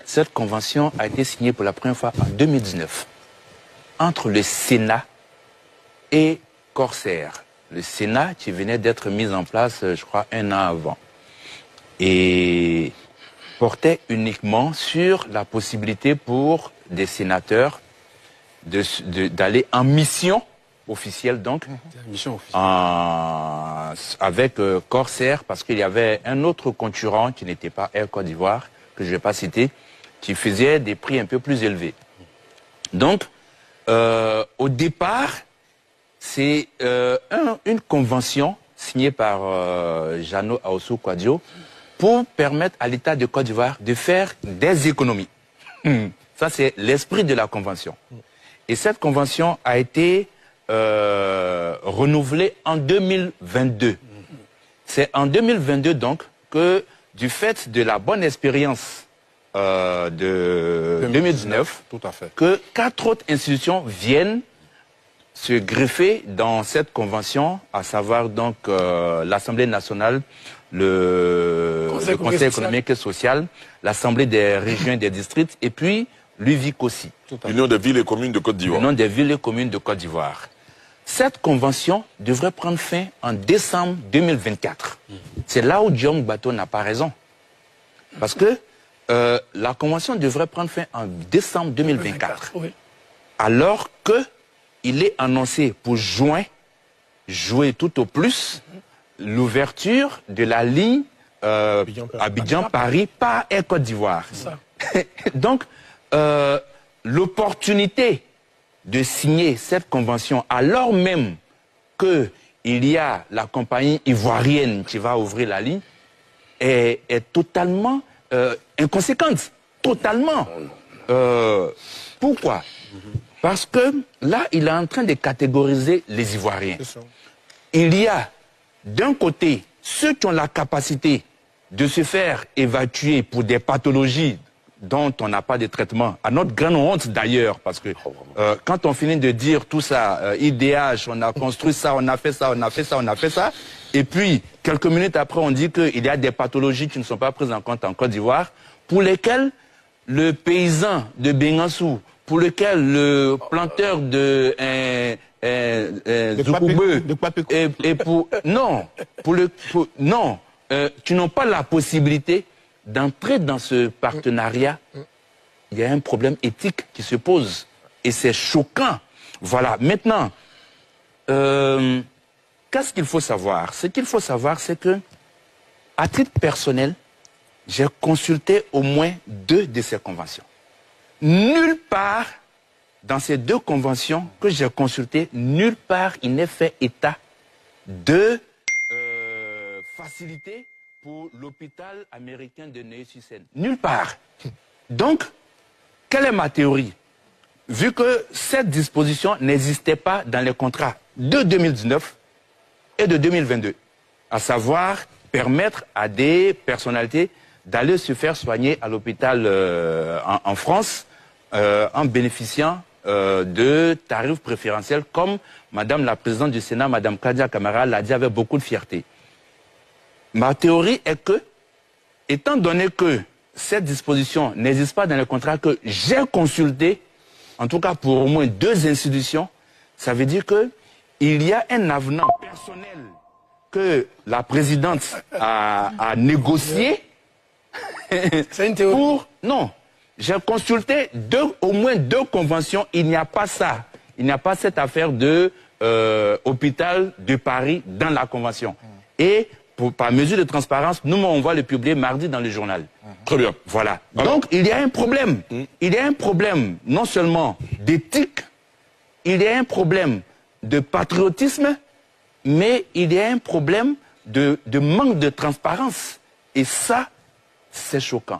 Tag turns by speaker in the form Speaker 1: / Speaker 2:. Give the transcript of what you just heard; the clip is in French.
Speaker 1: Cette convention a été signée pour la première fois en 2019 entre le Sénat et Corsair. Le Sénat qui venait d'être mis en place, je crois, 1 an avant. Et portait uniquement sur la possibilité pour des sénateurs d'aller en mission officielle, donc, avec Corsair, parce qu'il y avait un autre concurrent qui n'était pas Air Côte d'Ivoire, que je ne vais pas citer, qui faisait des prix un peu plus élevés. Donc, au départ, c'est une convention signée par Jeannot Ahoussou-Kouadio pour permettre à l'État de Côte d'Ivoire de faire des économies. Ça, c'est l'esprit de la convention. Et cette convention a été renouvelée en 2022. C'est en 2022, donc, que du fait de la bonne expérience de 2019,
Speaker 2: tout à fait,
Speaker 1: que 4 autres institutions viennent se greffer dans cette convention, à savoir donc l'Assemblée nationale, le Conseil économique et social, l'Assemblée des régions et des districts, et puis l'UVIC aussi.
Speaker 3: L'Union des villes et communes de Côte d'Ivoire.
Speaker 1: L'Union des villes et communes de Côte d'Ivoire. Cette convention devrait prendre fin en décembre 2024. C'est là où Guillaume Bateau n'a pas raison. Parce que la convention devrait prendre fin en décembre 2024. Alors qu'il est annoncé pour juin, jouer tout au plus, l'ouverture de la ligne Abidjan-Paris par Air Côte d'Ivoire. Donc, l'opportunité de signer cette convention alors même qu'il y a la compagnie ivoirienne qui va ouvrir la ligne est totalement inconséquente. Totalement. Pourquoi? Parce que là, il est en train de catégoriser les Ivoiriens. Il y a d'un côté ceux qui ont la capacité de se faire évacuer pour des pathologies dont on n'a pas de traitement, à notre grande honte d'ailleurs, parce que quand on finit de dire tout ça, IDH, on a construit ça, on a fait ça, on a fait ça, on a fait ça, et puis quelques minutes après on dit qu'il y a des pathologies qui ne sont pas prises en compte en Côte d'Ivoire, pour lesquelles le paysan de Bengassou, pour lequel le planteur de Zoukoubeu, et pour non, qui n'ont pas la possibilité d'entrer dans ce partenariat, il y a un problème éthique qui se pose. Et c'est choquant. Voilà. Maintenant, qu'est-ce qu'il faut savoir? Ce qu'il faut savoir, c'est que, à titre personnel, j'ai consulté au moins 2 de ces conventions. Nulle part, dans ces 2 conventions que j'ai consultées, nulle part il n'est fait état de facilité pour l'hôpital américain de Neuilly-sur-Seine. Nulle part. Donc, quelle est ma théorie? Vu que cette disposition n'existait pas dans les contrats de 2019 et de 2022, à savoir permettre à des personnalités d'aller se faire soigner à l'hôpital en France en bénéficiant de tarifs préférentiels, comme Madame la Présidente du Sénat, Madame Kadia Camara, l'a dit avec beaucoup de fierté. Ma théorie est que, étant donné que cette disposition n'existe pas dans le contrat que j'ai consulté, en tout cas pour au moins 2 institutions, ça veut dire qu'il y a un avenant personnel que la présidente a négocié.
Speaker 2: C'est une théorie.
Speaker 1: Non, j'ai consulté au moins 2 conventions, il n'y a pas ça. Il n'y a pas cette affaire de hôpital de Paris dans la convention. Et par mesure de transparence, nous, on va le publier mardi dans le journal.
Speaker 3: Très bien.
Speaker 1: Voilà. Donc, il y a un problème. Il y a un problème non seulement d'éthique, il y a un problème de patriotisme, mais il y a un problème de manque de transparence. Et ça, c'est choquant.